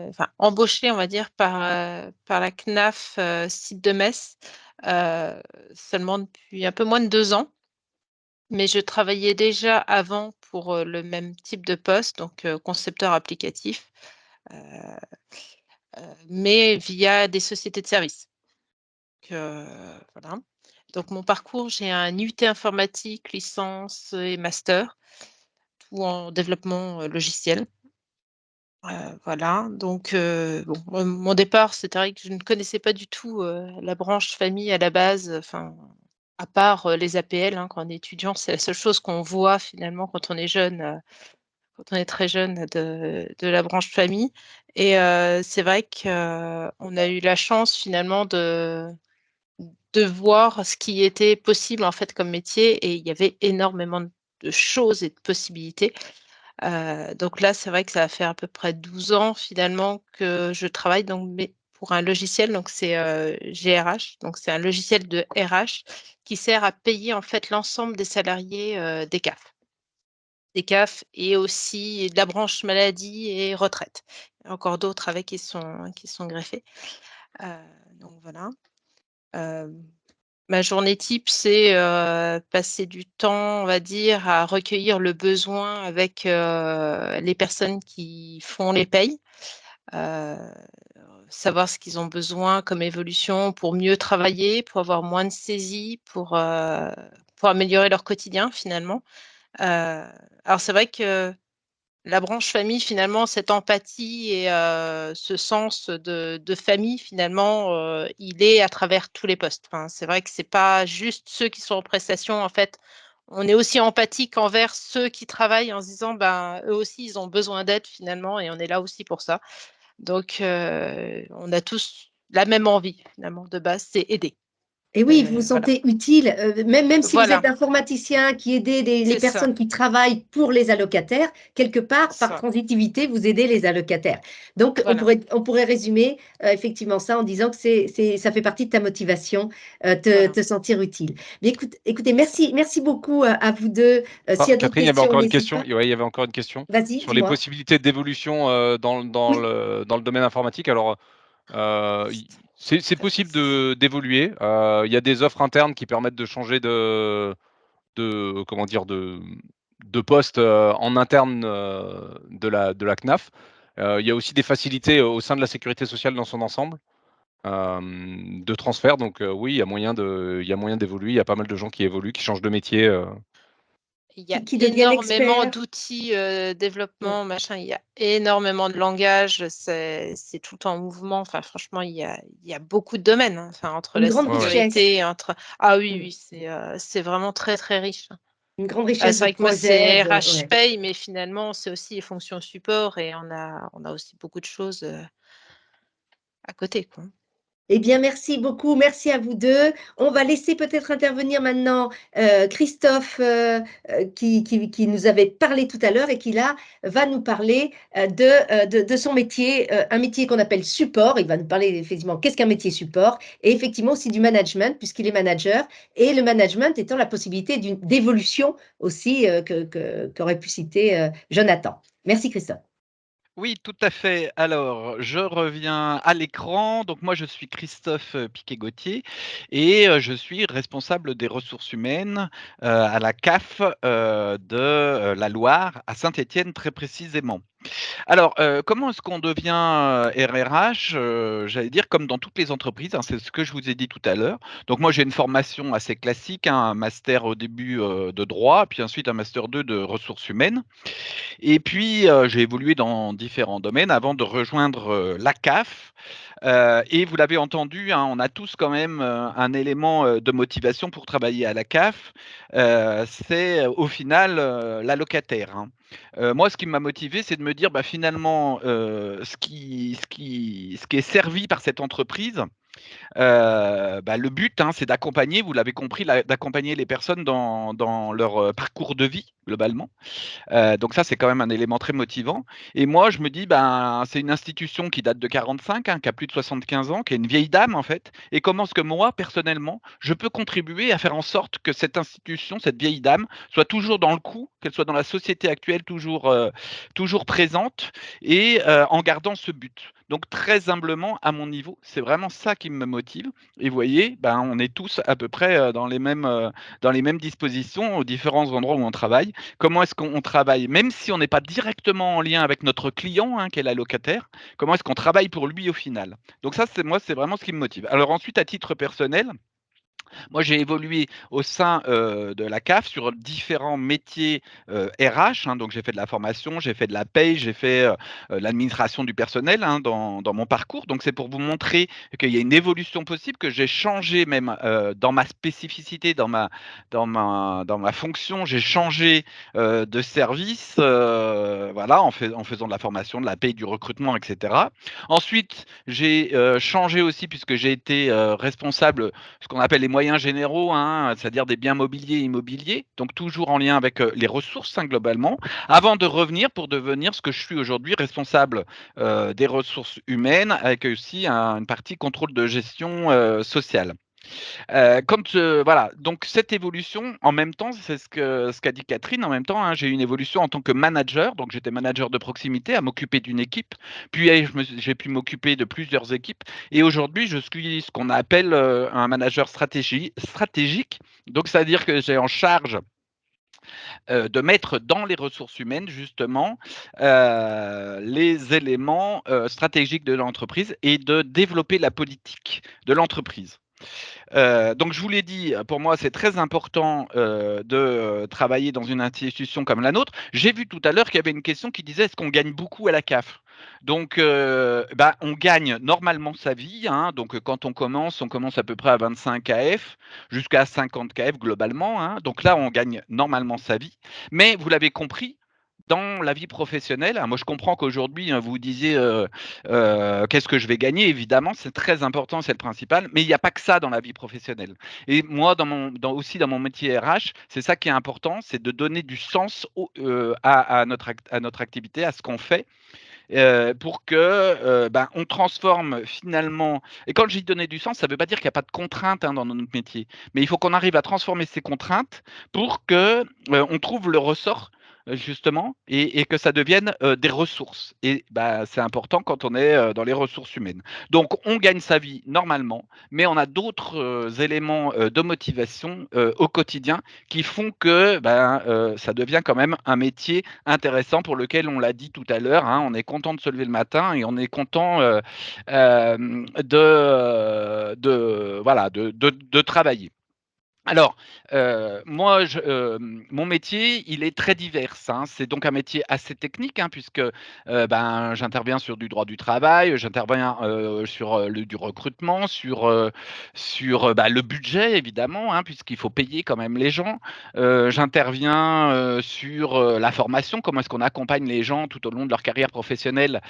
enfin embauchée on va dire par la CNAF, site de Metz, seulement depuis un peu moins de 2 ans. Mais je travaillais déjà avant pour, le même type de poste, donc, concepteur applicatif, heu mais via des sociétés de services. Donc, voilà. Donc mon parcours, j'ai un UT informatique, licence et master, tout en développement, logiciel. Voilà, donc bon, mon départ, c'était vrai que je ne connaissais pas du tout, la branche famille à la base, enfin, à part, les APL, hein, quand on est étudiant, c'est la seule chose qu'on voit finalement quand on est jeune, quand on est très jeune de la branche famille et c'est vrai qu'on a eu la chance finalement de voir ce qui était possible en fait comme métier et il y avait énormément de choses et de possibilités. Donc là, c'est vrai que ça va faire à peu près 12 ans finalement que je travaille donc mais pour un logiciel, donc c'est, GRH, donc c'est un logiciel de RH qui sert à payer en fait l'ensemble des salariés, des CAF et aussi de la branche maladie et retraite. Il y a encore d'autres avec qui sont greffés. Heu, donc voilà. Hem, Ma journée type, c'est, passer du temps, on va dire, à recueillir le besoin avec, les personnes qui font les payes. Heu, Savoir ce qu'ils ont besoin comme évolution pour mieux travailler, pour avoir moins de saisie, pour améliorer leur quotidien finalement. Alors c'est vrai que la branche famille finalement, cette empathie et ce sens de famille finalement, il est à travers tous les postes. Enfin, c'est vrai que c'est pas juste ceux qui sont en prestation en fait. On est aussi empathique envers ceux qui travaillent en se disant: «Ben, eux aussi ils ont besoin d'aide finalement et on est là aussi pour ça». Donc on a tous la même envie finalement de base, c'est aider. Et oui, vous vous Voilà. sentez utile, même si vous êtes Voilà, informaticien qui aidez les c'est ça, personnes qui travaillent pour les allocataires, quelque part, par ça, transitivité, vous aidez les allocataires. Donc voilà, on pourrait résumer, effectivement ça en disant que ça fait partie de ta motivation, voilà, te sentir utile. Mais écoutez, c'est ça. merci beaucoup, à vous 2. S'il y a d'autres Catherine, il y avait questions, encore une n'hésite question. pas. Ouais, il y avait encore une question Vas-y, sur les dis-moi. possibilités d'évolution Oui, dans le domaine informatique. Alors, c'est possible d'évoluer. Il y a des offres internes qui permettent de changer comment dire, de poste en interne de la CNAF. Il y a aussi des facilités au sein de la sécurité sociale dans son ensemble de transfert. Donc, oui, il y a moyen d'évoluer. Il y a pas mal de gens qui évoluent, qui changent de métier. Il y a qui deviennent énormément experts. d'outils, Ouais. développement, machin, il y a énormément de langages, c'est tout en mouvement. Enfin, franchement, il y a beaucoup de domaines, hein, enfin, entre Une la grande Ouais, ouais. richesse. sécurité, entre ah oui, Mmh. oui, c'est vraiment très, très riche. Une grande C'est richesse de vrai que moi, projets, c'est de RH ouais. paye, mais finalement, c'est aussi les fonctions support et on a aussi beaucoup de choses, à côté, quoi. Eh bien, merci beaucoup. Merci à vous 2. On va laisser peut-être intervenir maintenant, Christophe, qui nous avait parlé tout à l'heure et qui là, va nous parler, de son métier, un métier qu'on appelle support. Il va nous parler effectivement qu'est-ce qu'un métier support et effectivement aussi du management puisqu'il est manager et le management étant la possibilité d'évolution aussi, qu'aurait pu citer, Jonathan. Merci Christophe. Oui, tout à fait. Alors, je reviens à l'écran. Donc moi, je suis Christophe, Piquet-Gauthier et je suis responsable des ressources humaines, à la CAF, de, la Loire, à Saint-Étienne très précisément. Alors, comment est-ce qu'on devient, RRH? J'allais dire comme dans toutes les entreprises, hein, c'est ce que je vous ai dit tout à l'heure. Donc moi, j'ai une formation assez classique, hein, un master au début, de droit, puis ensuite un master 2 de ressources humaines. Et puis, j'ai évolué dans différents domaines avant de rejoindre, la CAF. Et vous l'avez entendu, hein, on a tous quand même, un élément, de motivation pour travailler à la CAF. C'est, au final, l'allocataire, hein. Moi, ce qui m'a motivé, c'est de me dire: «Bah, finalement, ce qui est servi par cette entreprise, Le but, hein, c'est d'accompagner, vous l'avez compris, d'accompagner les personnes dans leur parcours de vie, globalement. Donc ça, c'est quand même un élément très motivant. Et moi, je me dis, ben, c'est une institution qui date de 45, hein, qui a plus de 75 ans, qui est une vieille dame, en fait. Et comment est-ce que moi, personnellement, je peux contribuer à faire en sorte que cette institution, cette vieille dame, soit toujours dans le coup, qu'elle soit dans la société actuelle toujours présente et en gardant ce but. Donc très humblement, à mon niveau, c'est vraiment ça qui me motive. Et vous voyez, ben, on est tous à peu près dans les mêmes dispositions aux différents endroits où on travaille. Comment est-ce qu'on travaille? Même si on n'est pas directement en lien avec notre client, hein, qui est l'allocataire, comment est-ce qu'on travaille pour lui au final? Donc ça, c'est vraiment ce qui me motive. Alors ensuite, à titre personnel, moi, j'ai évolué au sein, de la CAF sur différents métiers, RH, hein, donc j'ai fait de la formation, j'ai fait de la paye, j'ai fait, l'administration du personnel, hein, dans mon parcours. Donc c'est pour vous montrer qu'il y a une évolution possible, que j'ai changé même, dans ma spécificité, dans ma fonction, j'ai changé, de service, voilà, en faisant de la formation, de la paye, du recrutement et cetera. Ensuite, j'ai, changé aussi puisque j'ai été, responsable ce qu'on appelle les moyens généraux, hein, c'est-à-dire des biens mobiliers et immobiliers, donc toujours en lien avec les ressources, hein, globalement, avant de revenir pour devenir ce que je suis aujourd'hui, responsable des ressources humaines, avec aussi une partie contrôle de gestion sociale. Voilà, donc cette évolution, en même temps, c'est ce qu'a dit Catherine, en même temps, hein, j'ai eu une évolution en tant que manager, donc j'étais manager de proximité à m'occuper d'une équipe, puis j'ai pu m'occuper de plusieurs équipes et aujourd'hui, je suis ce qu'on appelle, un manager stratégique, donc c'est-à-dire que j'ai en charge, de mettre dans les ressources humaines justement, les éléments, stratégiques de l'entreprise et de développer la politique de l'entreprise. Donc je vous l'ai dit, pour moi, c'est très important, de, travailler dans une institution comme la nôtre. J'ai vu tout à l'heure qu'il y avait une question qui disait: «Est-ce qu'on gagne beaucoup à la CAF?» Donc on gagne normalement sa vie, hein, donc quand on commence à peu près à 25 KF jusqu'à 50 KF globalement, hein, donc là, on gagne normalement sa vie. Mais vous l'avez compris, dans la vie professionnelle, moi je comprends qu'aujourd'hui, vous disiez, «Qu'est-ce que je vais gagner?» évidemment, c'est très important, c'est le principal, mais il y a pas que ça dans la vie professionnelle et moi dans mon métier RH, c'est ça qui est important, c'est de donner du sens à notre activité, à ce qu'on fait, pour que, on transforme finalement et quand je dis donner du sens, ça ne veut pas dire qu'il y a pas de contraintes, hein, dans notre métier, mais il faut qu'on arrive à transformer ces contraintes pour que, on trouve le ressort, justement et que ça devienne, des ressources et c'est important quand on est, dans les ressources humaines. Donc on gagne sa vie normalement, mais on a d'autres, éléments, de motivation, au quotidien qui font que, ça devient quand même un métier intéressant pour lequel on l'a dit tout à l'heure, hein, on est content de se lever le matin et on est content, de travailler. Alors, moi, mon métier, il est très divers, hein. C'est donc un métier assez technique, hein, puisque, j'interviens sur du droit du travail, j'interviens, sur, du recrutement, sur le budget évidemment, hein, puisqu'il faut payer quand même les gens. J'interviens, sur, la formation, comment est-ce qu'on accompagne les gens tout au long de leur carrière professionnelle,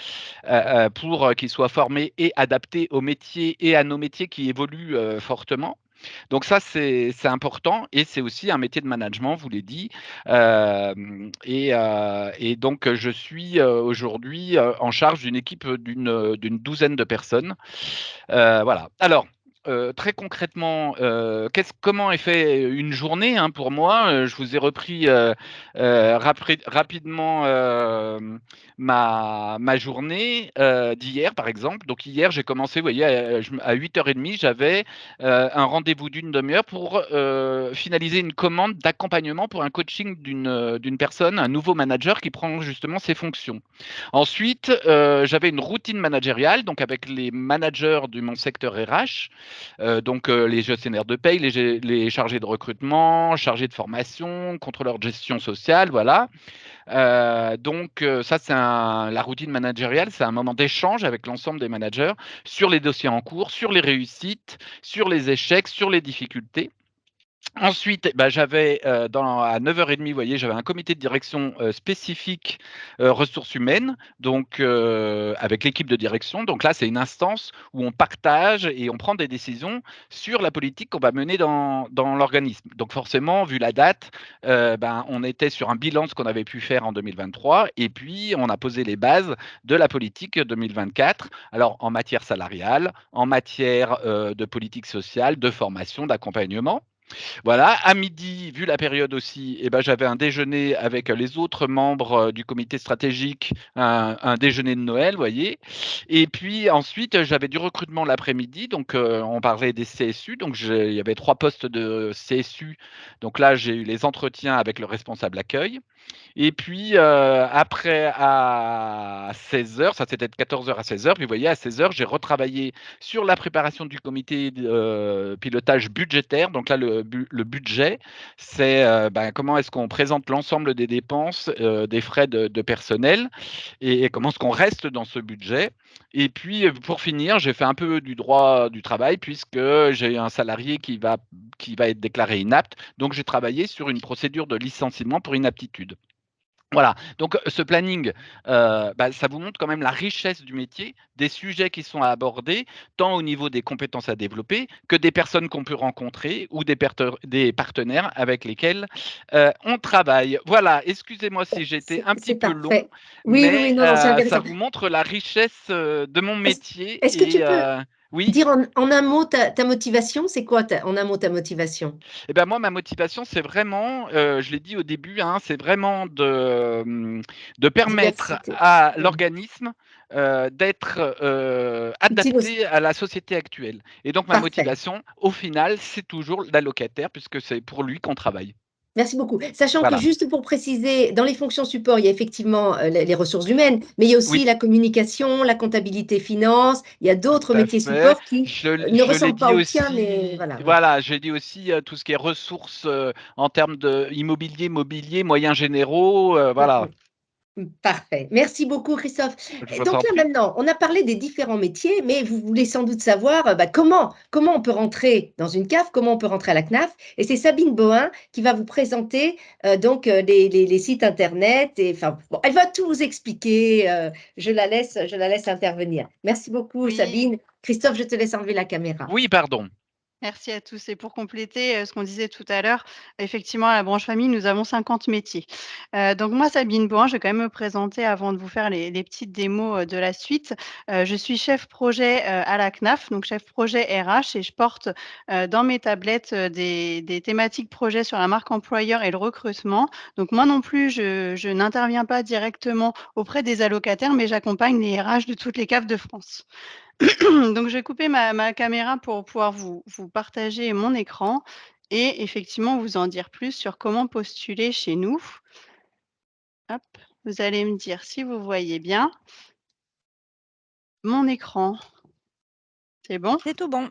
pour, qu'ils soient formés et adaptés au métier et à nos métiers qui évoluent, fortement. Donc ça, c'est important et c'est aussi un métier de management, vous l'ai dit. Et donc, je suis, aujourd'hui, en charge d'une équipe, d'une douzaine de personnes. Voilà. Alors, très concrètement, comment est fait une journée, hein, pour moi? Je vous ai repris, rapidement, ma journée, d'hier, par exemple. Donc hier, j'ai commencé, vous voyez, à 8h30, j'avais, un rendez-vous d'une demi heure pour, finaliser une commande d'accompagnement pour un coaching d'une personne, un nouveau manager qui prend justement ses fonctions. Ensuite, j'avais une routine managériale, donc avec les managers de mon secteur RH, donc les gestionnaires de paye, les chargés de recrutement, chargés de formation, contrôleurs de gestion sociale, voilà. Donc ça, la routine managériale, c'est un moment d'échange avec l'ensemble des managers sur les dossiers en cours, sur les réussites, sur les échecs, sur les difficultés. Ensuite, j'avais, à 9h30, vous voyez, j'avais un comité de direction, spécifique, ressources humaines, donc avec l'équipe de direction. Donc là, c'est une instance où on partage et on prend des décisions sur la politique qu'on va mener dans l'organisme. Donc forcément, vu la date, on était sur un bilan de ce qu'on avait pu faire en 2023 et puis on a posé les bases de la politique 2024. Alors en matière salariale, en matière, de politique sociale, de formation, d'accompagnement. Voilà, à midi, vu la période aussi, j'avais un déjeuner avec les autres membres, du comité stratégique, un déjeuner de Noël, vous voyez? Et puis ensuite, j'avais du recrutement l'après-midi, donc on parlait des CSU, donc il y avait 3 postes de CSU, donc là, j'ai eu les entretiens avec le responsable accueil. Et puis, après à 16h, ça c'était de 14h à 16h, puis vous voyez à 16h, j'ai retravaillé sur la préparation du comité de, pilotage budgétaire. Donc là, le budget, c'est, comment est-ce qu'on présente l'ensemble des dépenses, des frais de personnel et comment est-ce qu'on reste dans ce budget. Et puis, pour finir, j'ai fait un peu du droit du travail puisque j'ai un salarié qui va être déclaré inapte. Donc j'ai travaillé sur une procédure de licenciement pour inaptitude. Voilà, donc ce planning, ça vous montre quand même la richesse du métier, des sujets qui sont à aborder, tant au niveau des compétences à développer que des personnes qu'on peut rencontrer ou des partenaires avec lesquels, on travaille. Voilà, excusez-moi si j'ai été un petit C'est peu long, parfait. Oui, oui, mais oui, non, non, c'est ça intéressant. vous montre la richesse, de mon Est-ce métier est-ce que tu et peux oui? dire en un mot ta motivation? C'est quoi en un mot ta motivation? Moi, ma motivation, c'est vraiment, je l'ai dit au début, hein, c'est vraiment de permettre Diversité. à Mmh. l'organisme, d'être, Utile aussi. adapté à la société actuelle et donc ma Parfait. motivation, au final, c'est toujours l'allocataire puisque c'est pour lui qu'on travaille. Merci beaucoup. Sachant que Voilà. juste pour préciser, dans les fonctions support, il y a effectivement, les ressources humaines, mais il y a Oui. aussi la communication, la comptabilité finance, il y a Tout d'autres à métiers fait. support qui, ne Je l'ai ressemblent pas dit au tien, mais aussi, voilà, oui. voilà, j'ai dit aussi, tout ce qui est ressources, en termes de immobilier, mobilier, moyens généraux, Mmh voilà. mh. Parfait. Merci beaucoup Christophe. Je Et vous donc en là prie. maintenant, on a parlé des différents métiers, mais vous voulez sans doute savoir, comment on peut rentrer dans une CAF, comment on peut rentrer à la CNAF et c'est Sabine Bohin qui va vous présenter, les sites internet et enfin bon, elle va tout vous expliquer, je la laisse intervenir. Merci beaucoup Oui, Sabine. Christophe, je te laisse enlever la caméra. Oui, pardon. merci à tous et pour compléter, ce qu'on disait tout à l'heure, effectivement à la branche famille, nous avons 50 métiers. Donc moi Sabine Bohin, je vais quand même me présenter avant de vous faire les petites démos, de la suite. Je suis chef projet, à la CNAF, donc chef projet RH et je porte, dans mes tablettes, des thématiques projets sur la marque employeur et le recrutement. Donc moi non plus, je n'interviens pas directement auprès des allocataires, mais j'accompagne les RH de toutes les CAF de France. Donc je vais couper ma caméra pour pouvoir vous partager mon écran et effectivement vous en dire plus sur comment postuler chez nous. Hop, vous allez me dire si vous voyez bien mon écran. C'est bon? C'est tout bon.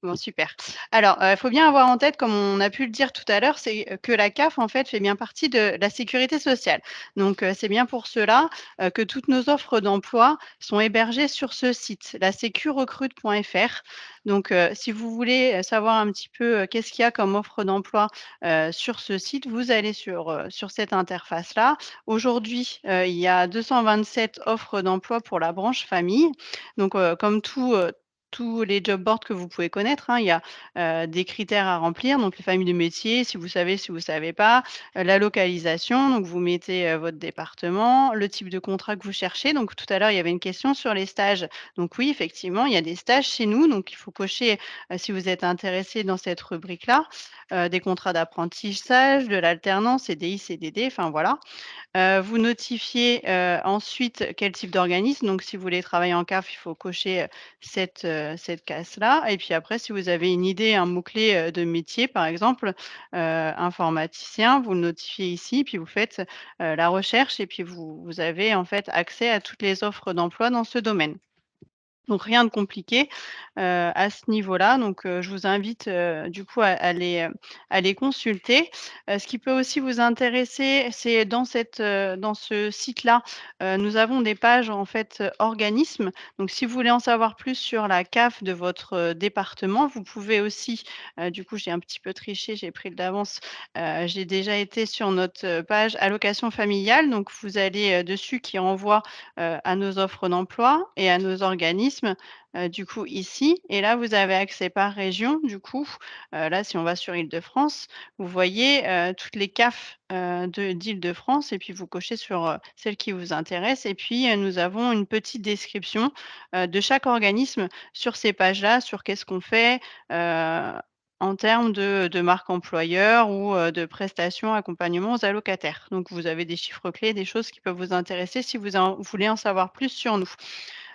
Bon, super. Alors, il faut bien avoir en tête, comme on a pu le dire tout à l'heure, c'est, que la CAF, en fait, fait bien partie de la sécurité sociale. Donc, c'est bien pour cela, que toutes nos offres d'emploi sont hébergées sur ce site, lasecurecrute.fr. Donc, si vous voulez, savoir un petit peu, qu'est-ce qu'il y a comme offre d'emploi, sur ce site, vous allez sur cette interface-là. Aujourd'hui, il y a 227 offres d'emploi pour la branche famille. Donc, comme tous les job boards que vous pouvez connaître, hein. Il y a, des critères à remplir, donc les familles de métiers, si vous savez pas, la localisation, donc vous mettez, votre département, le type de contrat que vous cherchez. Donc tout à l'heure, il y avait une question sur les stages. Donc oui, effectivement, il y a des stages chez nous, donc il faut cocher, si vous êtes intéressé dans cette rubrique-là, des contrats d'apprentissage, de l'alternance, CDI, CDD, enfin voilà. Vous notifiez, ensuite quel type d'organisme. Donc si vous voulez travailler en CAF, il faut cocher, cette case-là et puis après si vous avez une idée, un mot-clé, de métier par exemple, informaticien, vous le notifiez ici, puis vous faites, la recherche et puis vous avez en fait accès à toutes les offres d'emploi dans ce domaine. Donc rien de compliqué à ce niveau-là. Donc je vous invite du coup à les consulter. Ce qui peut aussi vous intéresser, c'est dans ce site-là, nous avons des pages en fait organismes. Donc si vous voulez en savoir plus sur la CAF de votre département, vous pouvez aussi, du coup j'ai un petit peu triché, j'ai pris de l'avance, j'ai déjà été sur notre page allocation familiale. Donc vous allez dessus qui renvoie à nos offres d'emploi et à nos organismes, du coup ici. Et là, vous avez accès par région. Du coup, là, si on va sur Île-de-France, vous voyez toutes les CAF d'Île-de-France et puis vous cochez sur celle qui vous intéresse. Et puis, nous avons une petite description de chaque organisme sur ces pages-là, sur qu'est-ce qu'on fait. En termes de marque employeur ou de prestations, accompagnement aux allocataires. Donc, vous avez des chiffres clés, des choses qui peuvent vous intéresser si vous voulez en savoir plus sur nous.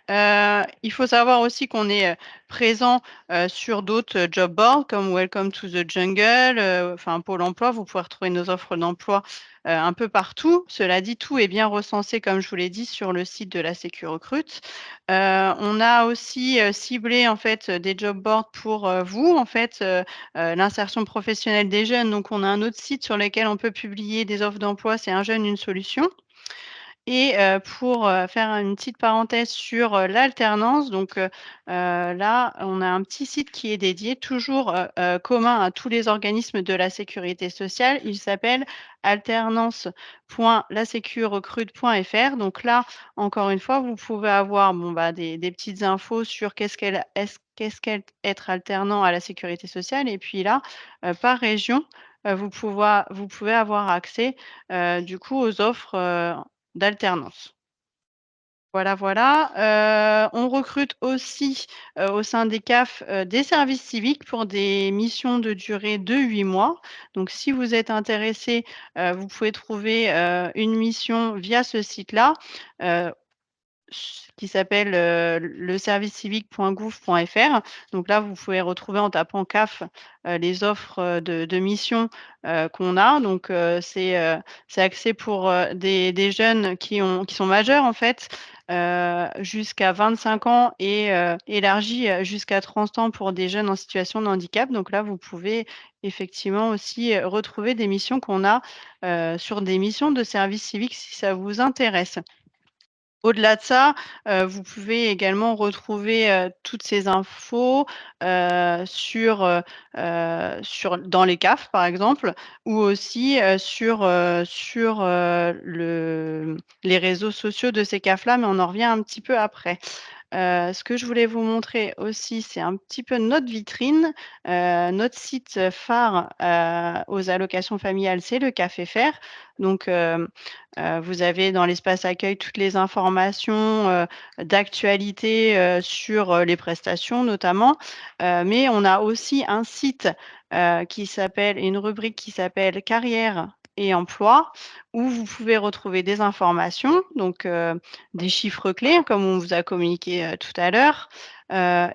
Il faut savoir aussi qu'on est présent sur d'autres job boards comme Welcome to the Jungle, enfin Pôle emploi. Vous pouvez retrouver nos offres d'emploi un peu partout. Cela dit, tout est bien recensé, comme je vous l'ai dit, sur le site de la Sécu Recrute. On a aussi ciblé en fait des job boards pour vous, en fait, l'insertion professionnelle des jeunes. Donc, on a un autre site sur lequel on peut publier des offres d'emploi, c'est Un jeune, une solution. Et pour faire une petite parenthèse sur l'alternance, donc là, on a un petit site qui est dédié, toujours commun à tous les organismes de la sécurité sociale. Il s'appelle alternance.lasecurecrute.fr. Donc là, encore une fois, vous pouvez avoir des petites infos sur qu'est-ce qu'être alternant à la sécurité sociale. Et puis là, par région, vous pouvez avoir accès du coup aux offres d'alternance. Voilà. On recrute aussi au sein des CAF des services civiques pour des missions de durée de 8 mois. Donc si vous êtes intéressé, vous pouvez trouver une mission via ce site-là. Qui s'appelle le servicecivique.gouv.fr. Donc là, vous pouvez retrouver en tapant CAF les offres de missions qu'on a. Donc c'est axé pour des jeunes qui sont majeurs en fait, jusqu'à 25 ans et élargi jusqu'à 30 ans pour des jeunes en situation de handicap. Donc là, vous pouvez effectivement aussi retrouver des missions qu'on a sur des missions de service civique si ça vous intéresse. Au-delà de ça, vous pouvez également retrouver toutes ces infos sur dans les CAF, par exemple, ou aussi sur les réseaux sociaux de ces CAF-là, mais on en revient un petit peu après. Ce que je voulais vous montrer aussi, c'est un petit peu notre vitrine. Notre site phare aux allocations familiales, c'est le Café Faire. Donc, vous avez dans l'espace accueil toutes les informations d'actualité sur les prestations notamment. Mais on a aussi un site une rubrique qui s'appelle Carrière et emploi, où vous pouvez retrouver des informations, donc des chiffres clés, comme on vous a communiqué tout à l'heure.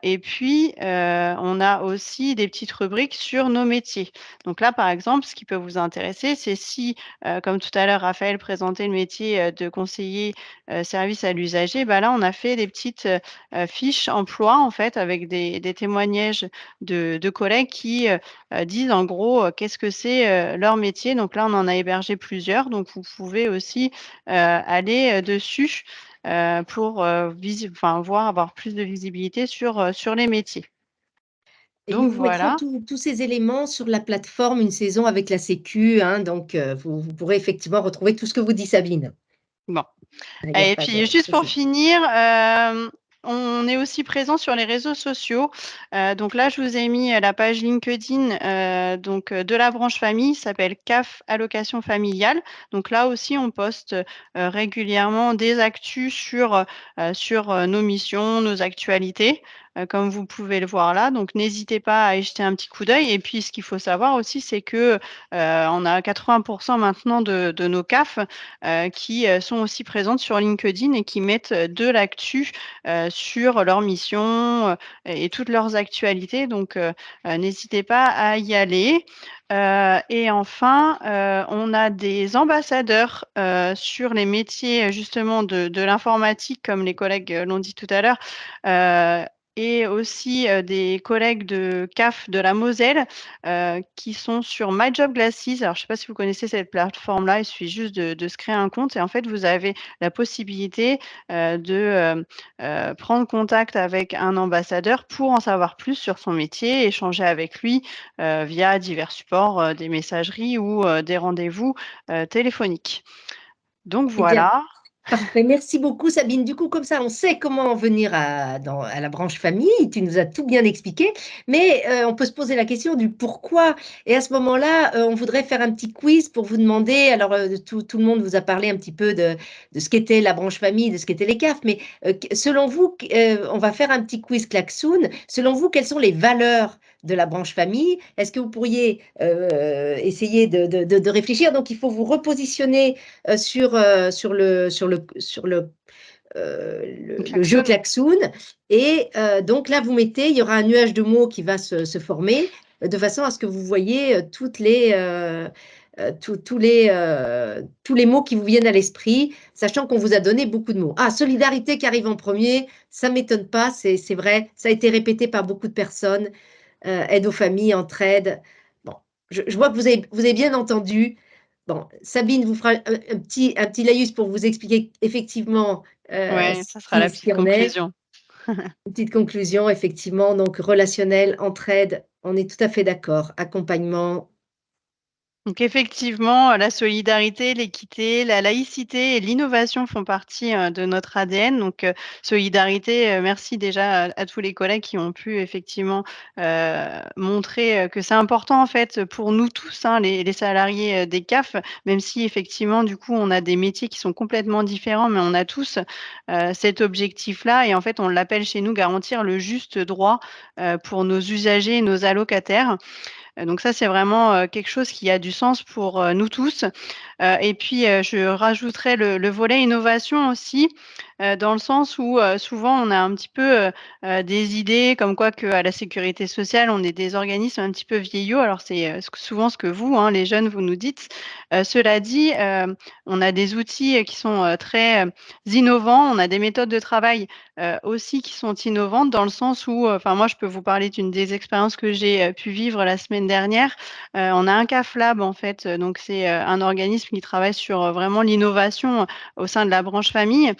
Et puis, on a aussi des petites rubriques sur nos métiers. Donc là, par exemple, ce qui peut vous intéresser, c'est si, comme tout à l'heure, Raphaël présentait le métier de conseiller service à l'usager, là, on a fait des petites fiches emploi, en fait, avec des témoignages de collègues qui disent en gros qu'est-ce que c'est leur métier. Donc là, on en a hébergé plusieurs. Donc, vous pouvez aussi aller dessus pour voir, avoir plus de visibilité sur les métiers. Et Donc nous mettrons voilà. tous ces éléments sur la plateforme Une saison avec la Sécu, hein, donc vous pourrez effectivement retrouver tout ce que vous dit Sabine. Bon. Il y a Et pas puis de juste pour souci. finir, on est aussi présent sur les réseaux sociaux. Donc là, je vous ai mis la page LinkedIn de la branche famille, s'appelle CAF Allocation Familiale. Donc là aussi, on poste régulièrement des actus sur nos missions, nos actualités. comme vous pouvez le voir là. Donc n'hésitez pas à y jeter un petit coup d'œil et puis ce qu'il faut savoir aussi, c'est que, on a 80 maintenant de nos CAF, qui, sont aussi présentes sur LinkedIn et qui mettent, de l'actu, sur leur mission, et toutes leurs actualités. Donc n'hésitez pas à y aller. Et enfin, on a des ambassadeurs, sur les métiers, justement de l'informatique, comme les collègues, l'ont dit tout à l'heure, et aussi, des collègues de CAF de la Moselle, qui sont sur My Job Glasses. Alors je ne sais pas si vous connaissez cette plateforme-là, il suffit juste de se créer un compte et en fait, vous avez la possibilité, de, prendre contact avec un ambassadeur pour en savoir plus sur son métier, échanger avec lui, via divers supports, des messageries ou, des rendez-vous, téléphoniques. Donc Eh bien, voilà. parfait, merci beaucoup Sabine. Du coup, comme ça, on sait comment en venir à la branche famille. Tu nous as tout bien expliqué, mais on peut se poser la question du pourquoi. Et à ce moment-là, on voudrait faire un petit quiz pour vous demander. Alors, tout le monde vous a parlé un petit peu de ce qu'était la branche famille, de ce qu'étaient les CAF, mais selon vous, on va faire un petit quiz klaxoon. Selon vous, quelles sont les valeurs de la branche famille? Est-ce que vous pourriez essayer de réfléchir? Donc, il faut vous repositionner sur le jeu klaxoon. Et donc là, vous mettez, il y aura un nuage de mots qui va se former de façon à ce que vous voyez tous les mots qui vous viennent à l'esprit, sachant qu'on vous a donné beaucoup de mots. Ah, solidarité qui arrive en premier, ça ne m'étonne pas, c'est vrai, ça a été répété par beaucoup de personnes. Aide aux familles, entraide. Bon, je vois que vous avez bien entendu. Bon, Sabine vous fera un petit laïus pour vous expliquer effectivement Ouais, ce ça sera la ce petite qu'il en est. conclusion. Une petite conclusion, effectivement. Donc, relationnel, entraide, on est tout à fait d'accord. Accompagnement. Donc effectivement, la solidarité, l'équité, la laïcité et l'innovation font partie, de notre ADN. Donc, solidarité, merci déjà à tous les collègues qui ont pu effectivement, montrer, que c'est important en fait pour nous tous, hein, les salariés, des CAF, même si effectivement du coup on a des métiers qui sont complètement différents, mais on a tous, cet objectif-là et en fait on l'appelle chez nous garantir le juste droit, pour nos usagers et nos allocataires. Donc ça, c'est vraiment, quelque chose qui a du sens pour, nous tous. Et puis, je rajouterais le volet innovation aussi, dans le sens où, souvent on a un petit peu, des idées comme quoi qu'à la sécurité sociale, on est des organismes un petit peu vieillots. Alors c'est, souvent ce que vous, hein, les jeunes, vous nous dites. Cela dit, on a des outils, qui sont, très, innovants. On a des méthodes de travail, aussi qui sont innovantes dans le sens où, enfin moi je peux vous parler d'une des expériences que j'ai, pu vivre la semaine dernière. On a un CAF Lab en fait, donc c'est, un organisme qui travaille sur, vraiment l'innovation, au sein de la branche famille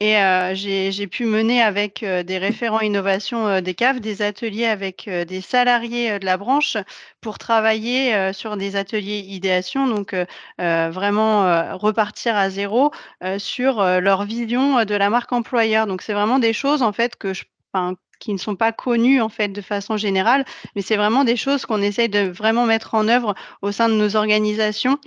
et j'ai pu mener avec, des référents innovation, des CAF, des ateliers avec, des salariés, de la branche pour travailler, sur des ateliers idéation donc vraiment, repartir à zéro, sur, leur vision, de la marque employeur. Donc c'est vraiment des choses en fait qui ne sont pas connues en fait de façon générale, mais c'est vraiment des choses qu'on essaye de vraiment mettre en œuvre au sein de nos organisations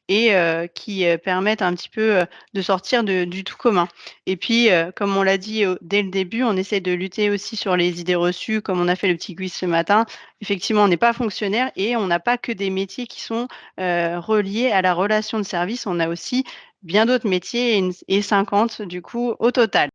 et qui, permettent un petit peu, de sortir du tout commun. Et puis, comme on l'a dit dès le début, on essaie de lutter aussi sur les idées reçues, comme on a fait le petit quiz ce matin. Effectivement, on n'est pas fonctionnaire et on n'a pas que des métiers qui sont, reliés à la relation de service. On a aussi bien d'autres métiers et 50 du coup au total.